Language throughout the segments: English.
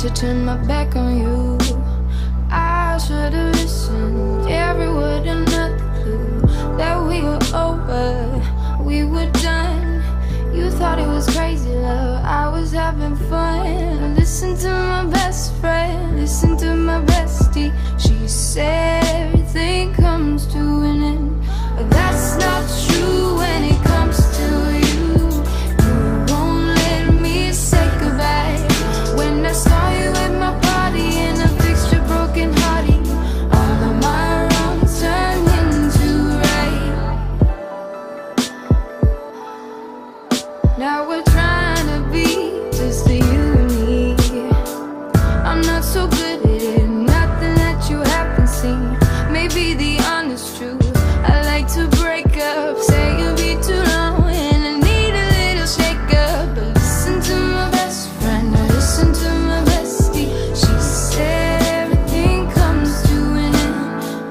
to turn my back on you. I should've listened every word and not the clue that we were over, we were done. You thought it was crazy love, I was having fun. Listen to my best friend, listen to my bestie. She said everything comes to an end, but that's not true when it comes to you. You won't let me say goodbye. When I saw you at my party and I fixed your broken hearty, all of my wrongs turned into right. Now we're trying to be just the you and me. I'm not so good at it, nothing that you haven't seen. Maybe the honest truth, I like to break up, say you'll be too long and I need a little shake up. But listen to my best friend, listen to my bestie. She said everything comes to an end,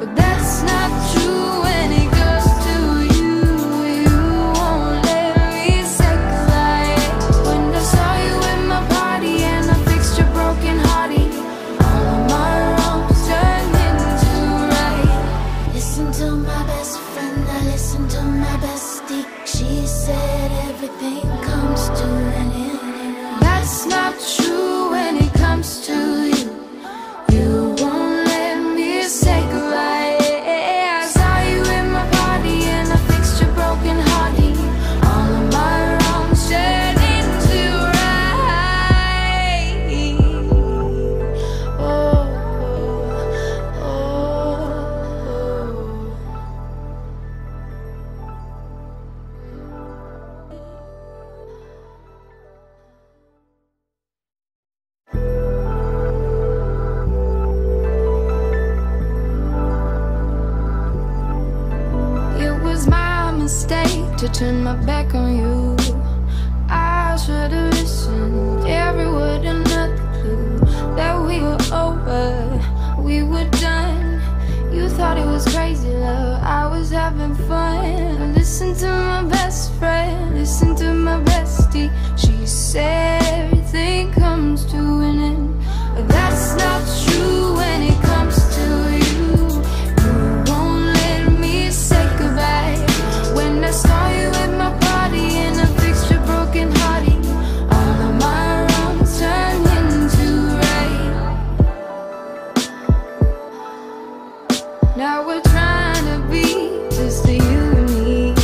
but that's not true when it goes to you. You won't let me say goodbye. When I saw you at my party and I fixed your broken hearty, all of my wrongs turned into right. Listen to my best friend, I listen to my bestie. She said everything comes to an end. That's not true when it comes to you. You won't let me say goodbye. I saw you at my party and I fixed your broken hearty, all of my wrongs turned into right. Oh, oh, oh. It was my mistake to turn my back on you. I should've listened every word and not the clue that we were over, we were done. You thought it was crazy love, I was having fun. Listen to my best friend, listen to my bestie. She said everything comes to an end, but that's not true when it comes to you. You won't let me say goodbye. When I saw you at my party and I fixed your broken hearty, all of my wrongs turned into right. Now we're trying to be just the you and me.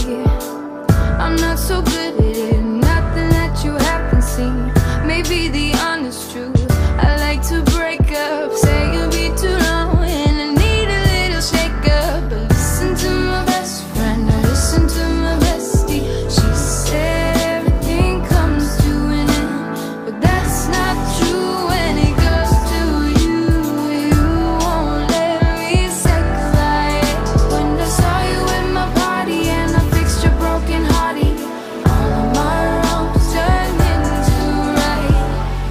I'm not so good at it, nothing that you haven't seen. Maybe the honest truth, I like to break up, say you'll be too long and I need a little shake up. But listen to my best friend, listen to my bestie. She said everything comes to an end, but that's not true when it goes to you. You won't let me say goodbye. When I saw you at my party and I fixed your broken hearty, all of my wrongs turned into right.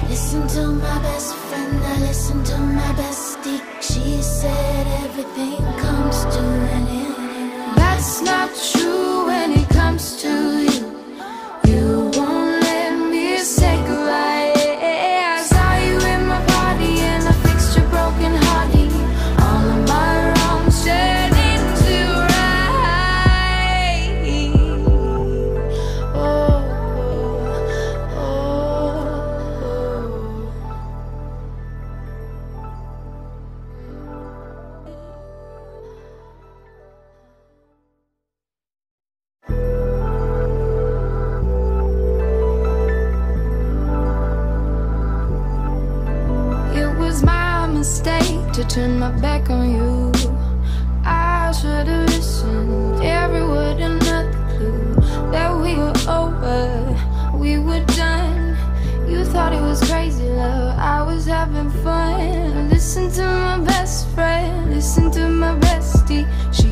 Listen to my best friend, I listen to my bestie. She said everything comes to an end. That's not true when it comes to you. You won't let me say goodbye. I saw you at my party and I fixed your broken hearty, all of my wrongs turned into right. Oh, oh, oh. It was my mistake to turn my back on you. I should've listened every word and not the clue that we were over, we were done. You thought it was crazy love, I was having fun. Listen to my best friend, listen to my bestie. She